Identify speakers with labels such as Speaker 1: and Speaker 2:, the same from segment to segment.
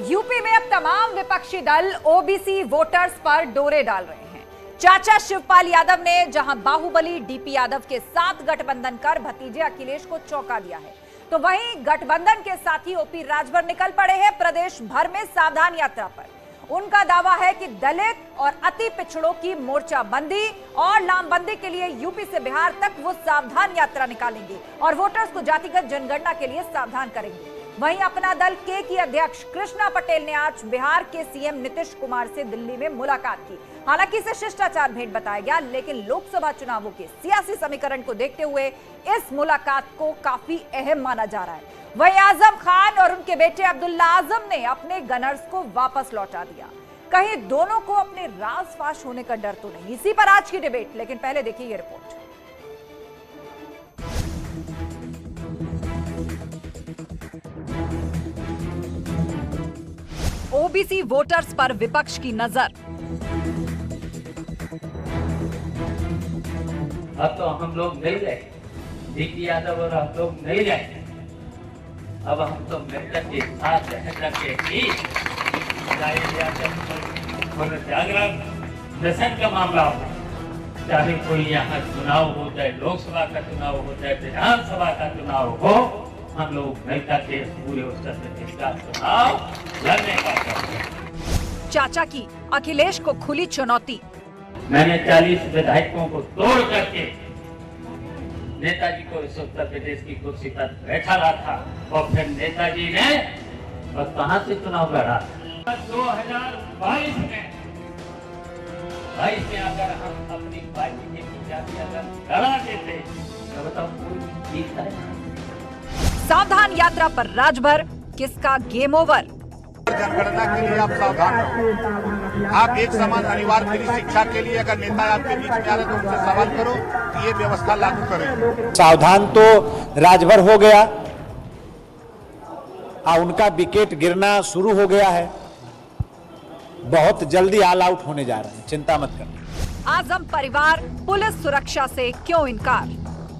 Speaker 1: UP में अब तमाम विपक्षी दल ओबीसी वोटर्स पर डोरे डाल रहे हैं। चाचा शिवपाल यादव ने जहां बाहुबली डीपी यादव के साथ गठबंधन कर भतीजे अखिलेश को चौंका दिया है, तो वहीं गठबंधन के साथी ओपी राजभर निकल पड़े हैं प्रदेश भर में सावधान यात्रा पर। उनका दावा है कि दलित और अति पिछड़ों की मोर्चाबंदी और लामबंदी के लिए यूपी से बिहार तक वो सावधान यात्रा निकालेंगे और वोटर्स को जातिगत जनगणना के लिए सावधान करेंगे। वहीं अपना दल के की अध्यक्ष कृष्णा पटेल ने आज बिहार के सीएम नीतीश कुमार से दिल्ली में मुलाकात की। हालांकि इसे शिष्टाचार भेंट बताया गया, लेकिन लोकसभा चुनावों के सियासी समीकरण को देखते हुए इस मुलाकात को काफी अहम माना जा रहा है। वहीं आजम खान और उनके बेटे अब्दुल्ला आजम ने अपने गनर्स को वापस लौटा दिया। कहीं दोनों को अपने राज फाश होने का डर तो नहीं, इसी पर आज की डिबेट। लेकिन पहले देखिए ये रिपोर्ट। ओबीसी वोटर्स पर विपक्ष की नजर।
Speaker 2: अब तो हम लोग नहीं रहे, डीपी यादव और हम लोग नहीं रहे। अब हम तो मिलकर के साथ रहकर के ही जागरण दर्शन का मामला हो, चाहे कोई यहाँ चुनाव हो, चाहे लोकसभा का चुनाव हो, चाहे विधानसभा का चुनाव हो, हम लोग मिलकर के पूरे उत्तर प्रदेश का चुनाव लड़ने का करते हैं।
Speaker 1: चाचा की अखिलेश को खुली चुनौती।
Speaker 2: मैंने 40 विधायकों को तोड़ करके नेताजी को इस उत्तर प्रदेश की कुर्सी पर बैठा रहा था और फिर नेताजी ने बस कहां से चुनाव लड़ा। 2022 में अगर हम अपनी पार्टी के प्रत्याशी अगर लड़ा देते तो बताओ कोई जीत है।
Speaker 1: सावधान यात्रा पर राजभर, किसका गेम ओवर।
Speaker 3: जनगणना के लिए आप सावधान रहो। आप एक समान अनिवार्य फ्री शिक्षा के लिए अगर नेता आपके बीच में आ रहे तो उनसे सवाल करो कि ये व्यवस्था लागू करें।
Speaker 4: सावधान तो राजभर हो गया और उनका विकेट गिरना शुरू हो गया है। बहुत जल्दी ऑल आउट होने जा रहे हैं, चिंता मत करें।
Speaker 1: आजम परिवार पुलिस सुरक्षा से क्यों इनकार।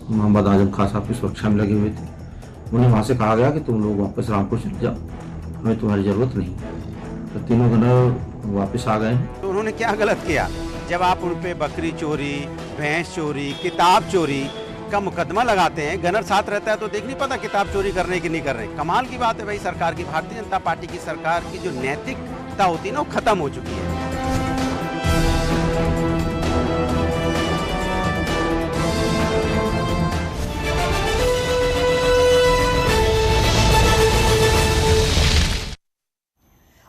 Speaker 5: मोहम्मद आजम खान साहब की सुरक्षा में लगे हुए थे। उन्हें वहां से कहा गया कि तुम लोग वापस रामपुर चले जाओ, हमें तुम्हारी जरूरत नहीं। तो तीनों गनर वापस आ गए।
Speaker 6: तो उन्होंने क्या गलत किया? जब आप उन पे बकरी चोरी, भैंस चोरी, किताब चोरी का मुकदमा लगाते हैं, गनर साथ रहता है तो देख नहीं पता किताब चोरी कर रहे कि नहीं कर रहे। कमाल की बात है भाई, सरकार की, भारतीय जनता पार्टी की सरकार की जो नैतिकता होती है ना, वो खत्म हो चुकी है।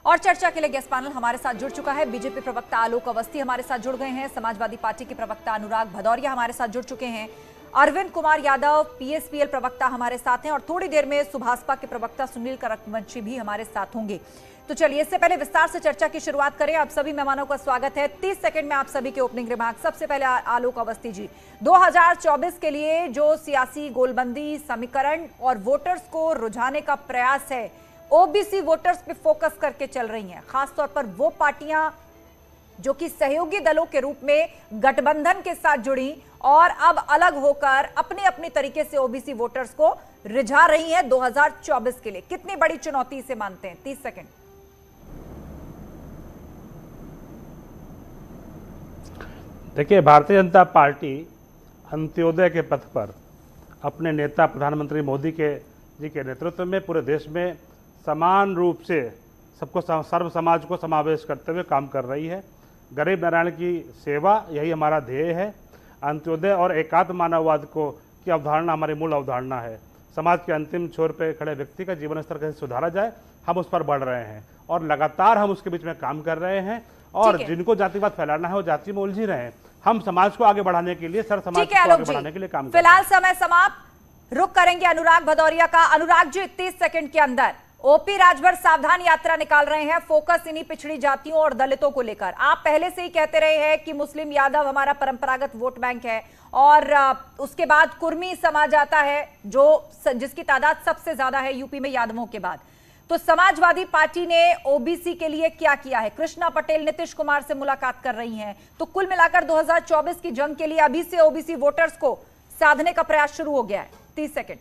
Speaker 1: और चर्चा के लिए गेस्ट पैनल हमारे साथ जुड़ चुका है। बीजेपी प्रवक्ता आलोक अवस्थी हमारे साथ जुड़ गए हैं, समाजवादी पार्टी के प्रवक्ता अनुराग भदौरिया हमारे साथ जुड़ चुके हैं, अरविंद कुमार यादव पीएसपीएल प्रवक्ता हमारे साथ हैं और थोड़ी देर में सुभाषपा के प्रवक्ता सुनील करकवंशी भी हमारे साथ होंगे। तो चलिए इससे पहले विस्तार से चर्चा की शुरुआत करें। आप सभी मेहमानों का स्वागत है। 30 सेकंड में आप सभी के ओपनिंग रिमार्क। सबसे पहले आलोक अवस्थी जी, 2024 के लिए जो सियासी गोलबंदी समीकरण और वोटर्स को रुझाने का प्रयास है, ओबीसी वोटर्स पे फोकस करके चल रही हैं, खासतौर पर वो पार्टियां जो कि सहयोगी दलों के रूप में गठबंधन के साथ जुड़ी और अब अलग होकर अपने अपने तरीके से ओबीसी वोटर्स को रिझा रही हैं 2024 के लिए। कितनी बड़ी चुनौती इसे मानते हैं? 30 सेकंड।
Speaker 7: देखिए, भारतीय जनता पार्टी अंत्योदय के पथ पर अपने नेता प्रधानमंत्री मोदी जी के नेतृत्व में पूरे देश में समान रूप से सबको, सर्व समाज को समावेश करते हुए काम कर रही है। गरीब नारायण की सेवा, यही हमारा ध्येय है। अंत्योदय और एकात्म मानववाद की अवधारणा हमारी मूल अवधारणा है। समाज के अंतिम छोर पर खड़े व्यक्ति का जीवन स्तर कैसे सुधारा जाए, हम उस पर बढ़ रहे हैं और लगातार हम उसके बीच में काम कर रहे हैं। और जिनको जातिवाद फैलाना है वो जाति में उलझी रहे हैं। हम समाज को आगे बढ़ाने के लिए, समाज को आगे बढ़ाने के लिए काम कर रहे हैं।
Speaker 1: फिलहाल समय समाप्त। रुक करेंगे अनुराग भदौरिया का। अनुराग जी, 30 सेकंड के अंदर ओपी राजभर सावधान यात्रा निकाल रहे हैं, फोकस इन्हीं पिछड़ी जातियों और दलितों को लेकर। आप पहले से ही कहते रहे हैं कि मुस्लिम यादव हमारा परंपरागत वोट बैंक है और उसके बाद कुर्मी समाज आता है जिसकी तादाद सबसे ज्यादा है यूपी में यादवों के बाद। तो समाजवादी पार्टी ने ओबीसी के लिए क्या किया है? कृष्णा पटेल नीतीश कुमार से मुलाकात कर रही हैं, तो कुल मिलाकर 2024 की जंग के लिए अभी से ओबीसी वोटर्स को साधने का प्रयास शुरू हो गया है। 30 सेकंड।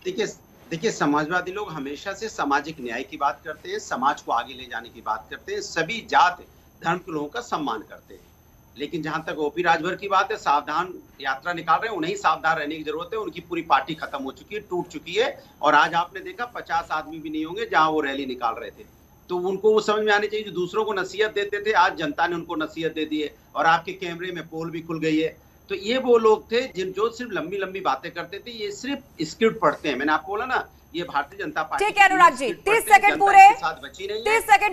Speaker 8: देखिए,
Speaker 6: देखिए, समाजवादी लोग हमेशा से सामाजिक न्याय की बात करते हैं, समाज को आगे ले जाने की बात करते हैं, सभी जात धर्म के लोगों का सम्मान करते हैं। लेकिन जहां तक ओपी राजभर की बात है, सावधान यात्रा निकाल रहे हैं, उन्हें सावधान रहने की जरूरत है। उनकी पूरी पार्टी खत्म हो चुकी है, टूट चुकी है, और आज आपने देखा 50 आदमी भी नहीं होंगे जहां वो रैली निकाल रहे थे। तो उनको वो समझ में आनी चाहिए, जो दूसरों को नसीहत देते थे, आज जनता ने उनको नसीहत दे दी है, और आपके कैमरे में पोल भी खुल गई है। तो ये वो लोग थे जो सिर्फ लंबी लंबी बातें करते थे, ये सिर्फ स्क्रिप्ट पढ़ते हैं। मैंने आपको बोला ना, ये भारतीय जनता पार्टी।
Speaker 1: ठीक है अनुराग जी, 30 सेकंड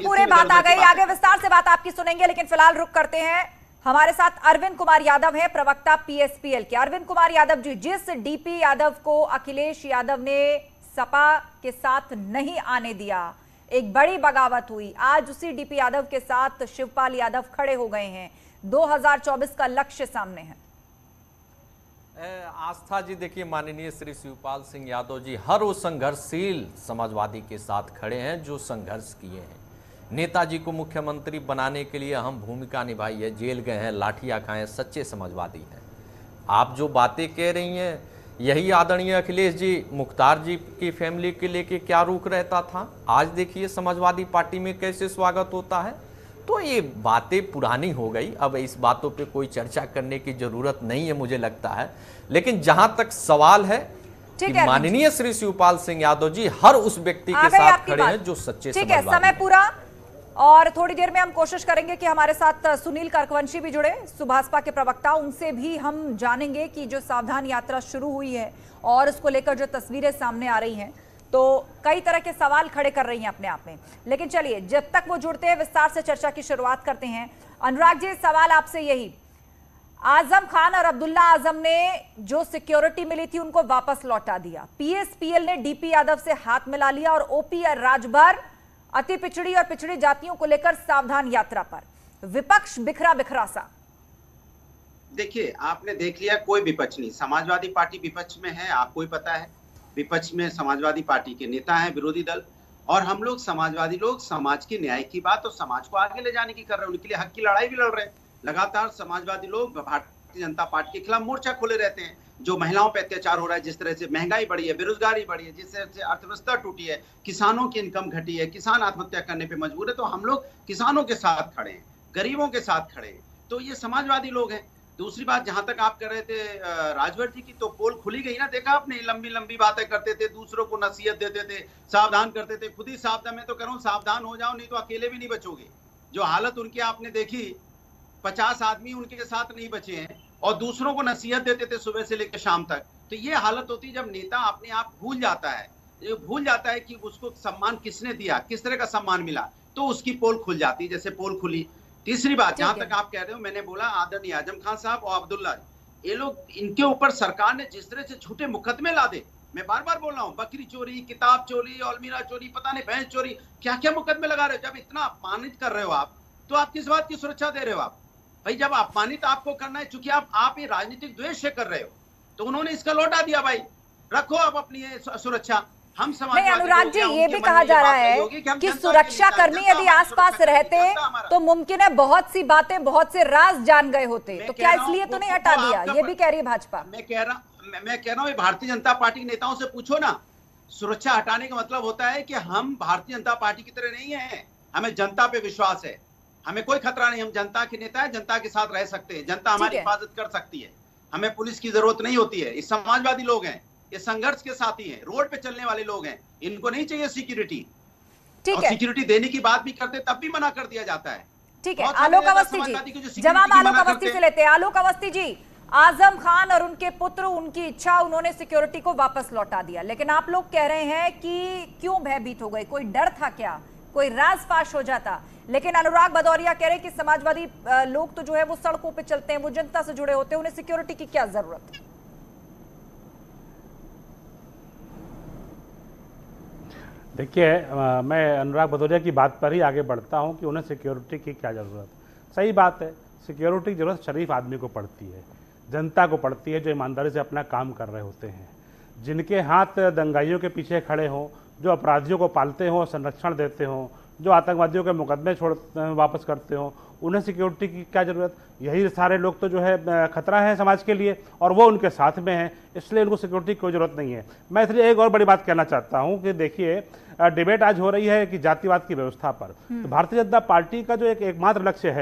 Speaker 1: पूरे बात आ गई, आगे विस्तार से बात आपकी सुनेंगे, लेकिन फिलहाल रुक करते हैं। हमारे साथ अरविंद कुमार यादव है, प्रवक्ता पीएसपीएल के। अरविंद कुमार यादव जी, जिस डीपी यादव को अखिलेश यादव ने सपा के साथ नहीं आने दिया, एक बड़ी बगावत हुई, आज उसी डीपी यादव के साथ शिवपाल यादव खड़े हो गए हैं। 2024 का लक्ष्य सामने है।
Speaker 8: आस्था जी, देखिए, माननीय श्री शिवपाल सिंह यादव जी हर उस संघर्षशील समाजवादी के साथ खड़े हैं जो संघर्ष किए हैं। नेताजी को मुख्यमंत्री बनाने के लिए अहम भूमिका निभाई है, जेल गए हैं, लाठियां खाए, सच्चे समाजवादी हैं। आप जो बातें कह रही हैं, यही आदरणीय अखिलेश जी मुख्तार जी की फैमिली के लेके क्या रुख रहता था, आज देखिए समाजवादी पार्टी में कैसे स्वागत होता है। तो ये बातें पुरानी हो गई, अब इस बातों पे कोई चर्चा करने की जरूरत नहीं है मुझे लगता है। लेकिन जहां तक सवाल है कि माननीय श्री शिवपाल सिंह यादव जी हर उस व्यक्ति के साथ खड़े हैं जो सच्चे
Speaker 1: समाजवादी हैं। ठीक है, समय पूरा, और थोड़ी देर में हम कोशिश करेंगे कि हमारे साथ सुनील करकवंशी भी जुड़े, सुभाषपा के प्रवक्ता, उनसे भी हम जानेंगे कि जो सावधान यात्रा शुरू हुई है और उसको लेकर जो तस्वीरें सामने आ रही हैं, तो कई तरह के सवाल खड़े कर रही हैं अपने आप में। लेकिन चलिए, जब तक वो जुड़ते हैं विस्तार से चर्चा की शुरुआत करते हैं। अनुराग जी, सवाल आपसे यही, आजम खान और अब्दुल्ला आजम ने जो सिक्योरिटी मिली थी उनको वापस लौटा दिया, पीएसपीएल ने डीपी यादव से हाथ मिला लिया, और ओपी राजभर अति पिछड़ी और पिछड़ी जातियों को लेकर सावधान यात्रा पर, विपक्ष बिखरा बिखरा सा।
Speaker 6: देखिए, आपने देख लिया, कोई विपक्ष नहीं, समाजवादी पार्टी विपक्ष में है, आपको ही पता है। विपक्ष में समाजवादी पार्टी के नेता हैं, विरोधी दल, और हम लोग समाजवादी लोग समाज के न्याय की बात और समाज को आगे ले जाने की कर रहे हैं, उनके लिए हक की लड़ाई भी लड़ रहे हैं। लगातार समाजवादी लोग भारतीय जनता पार्टी के खिलाफ मोर्चा खोले रहते हैं। जो महिलाओं पर अत्याचार हो रहा है, जिस तरह से महंगाई बढ़ी है, बेरोजगारी बढ़ी है, जिस तरह से अर्थव्यवस्था टूटी है, किसानों की इनकम घटी है, किसान आत्महत्या करने पे मजबूर है, तो हम लोग किसानों के साथ खड़े हैं, गरीबों के साथ खड़े हैं। तो ये समाजवादी लोग हैं। दूसरी बात, जहां तक आप कर रहे थे राजभर जी की, तो पोल खुली गई ना, देखा आपने, लंबी लंबी बातें करते थे, दूसरों को नसीहत देते थे, सावधान करते थे, खुद ही सावधान। मैं तो कह रहा हूं सावधान हो जाओ, नहीं तो अकेले भी नहीं बचोगे। जो हालत उनकी आपने देखी, 50 आदमी उनके साथ नहीं बचे हैं, और दूसरों को नसीहत देते थे सुबह से लेकर शाम तक। तो ये हालत होती है जब नेता अपने आप भूल जाता है, ये भूल जाता है कि उसको सम्मान किसने दिया, किस तरह का सम्मान मिला, तो उसकी पोल खुल जाती है, जैसे पोल खुली। तीसरी बात, जहां तक आप कह रहे हो, मैंने बोला आदरणीय आजम खान साहब और अब्दुल्ला, ये लोग, इनके ऊपर सरकार ने जिस तरह से झूठे मुकदमे ला दे, मैं बार बार बोल रहा हूँ, बकरी चोरी, किताब चोरी, अलमीरा चोरी, पता नहीं भैंस चोरी, क्या क्या मुकदमे लगा रहे हो। जब इतना अपमानित कर रहे हो आप, तो आप किस बात की सुरक्षा दे रहे हो आप भाई? जब अपमानित आपको करना है, चूंकि आप ये राजनीतिक द्वेष से कर रहे हो, तो उन्होंने इसका लौटा दिया। भाई रखो आप अपनी सुरक्षा। हम
Speaker 1: नहीं अनुराग जी, ये भी कहा जा रहा है कि सुरक्षा कर्मी यदि आसपास रहते तो मुमकिन है बहुत सी बातें, बहुत से राज जान गए होते, तो क्या इसलिए तो नहीं हटा दिया, ये भी कह रही है भाजपा।
Speaker 6: मैं कह रहा हूँ भारतीय जनता पार्टी के नेताओं से पूछो ना, सुरक्षा हटाने का मतलब होता है कि हम भारतीय जनता पार्टी की तरह नहीं है, हमें जनता पे विश्वास है, हमें कोई खतरा नहीं, हम जनता के नेता है, जनता के साथ रह सकते हैं, जनता हमारी हिफाजत कर सकती है, हमें पुलिस की जरूरत नहीं होती है। ये समाजवादी लोग हैं, ये संघर्ष के साथी हैं, रोड पे चलने वाले लोग हैं, इनको नहीं चाहिए सिक्योरिटी। ठीक है, सिक्योरिटी देने की बात भी करते तब भी मना कर दिया जाता है।
Speaker 1: ठीक है, आलोक अवस्थी जी, जवाब आलोक अवस्थी से लेते हैं। आलोक अवस्थी जी, आजम खान और उनके पुत्र, उनकी इच्छा, उन्होंने सिक्योरिटी को वापस लौटा दिया, लेकिन आप लोग कह रहे हैं कि क्यों भयभीत हो गए, कोई डर था क्या, कोई राज फाश हो जाता। लेकिन अनुराग भदौरिया कह रहे हैं कि समाजवादी लोग तो जो है वो सड़कों पे चलते हैं, वो जनता से जुड़े होते हैं, उन्हें सिक्योरिटी की क्या जरूरत है।
Speaker 7: देखिए, मैं अनुराग भदौरिया की बात पर ही आगे बढ़ता हूं कि उन्हें सिक्योरिटी की क्या ज़रूरत। सही बात है, सिक्योरिटी की जरूरत शरीफ आदमी को पड़ती है, जनता को पड़ती है, जो ईमानदारी से अपना काम कर रहे होते हैं, जिनके हाथ दंगाइयों के पीछे खड़े हों, जो अपराधियों को पालते हों, संरक्षण देते हों, जो आतंकवादियों के मुकदमे वापस करते हों, उन्हें सिक्योरिटी की क्या जरूरत, यही सारे लोग तो जो है खतरा है समाज के लिए और वो उनके साथ में हैं, इसलिए उनको सिक्योरिटी की कोई जरूरत नहीं है। मैं इसलिए एक और बड़ी बात कहना चाहता हूं कि देखिए डिबेट आज हो रही है कि जातिवाद की व्यवस्था पर, तो भारतीय जनता पार्टी का जो एकमात्र लक्ष्य है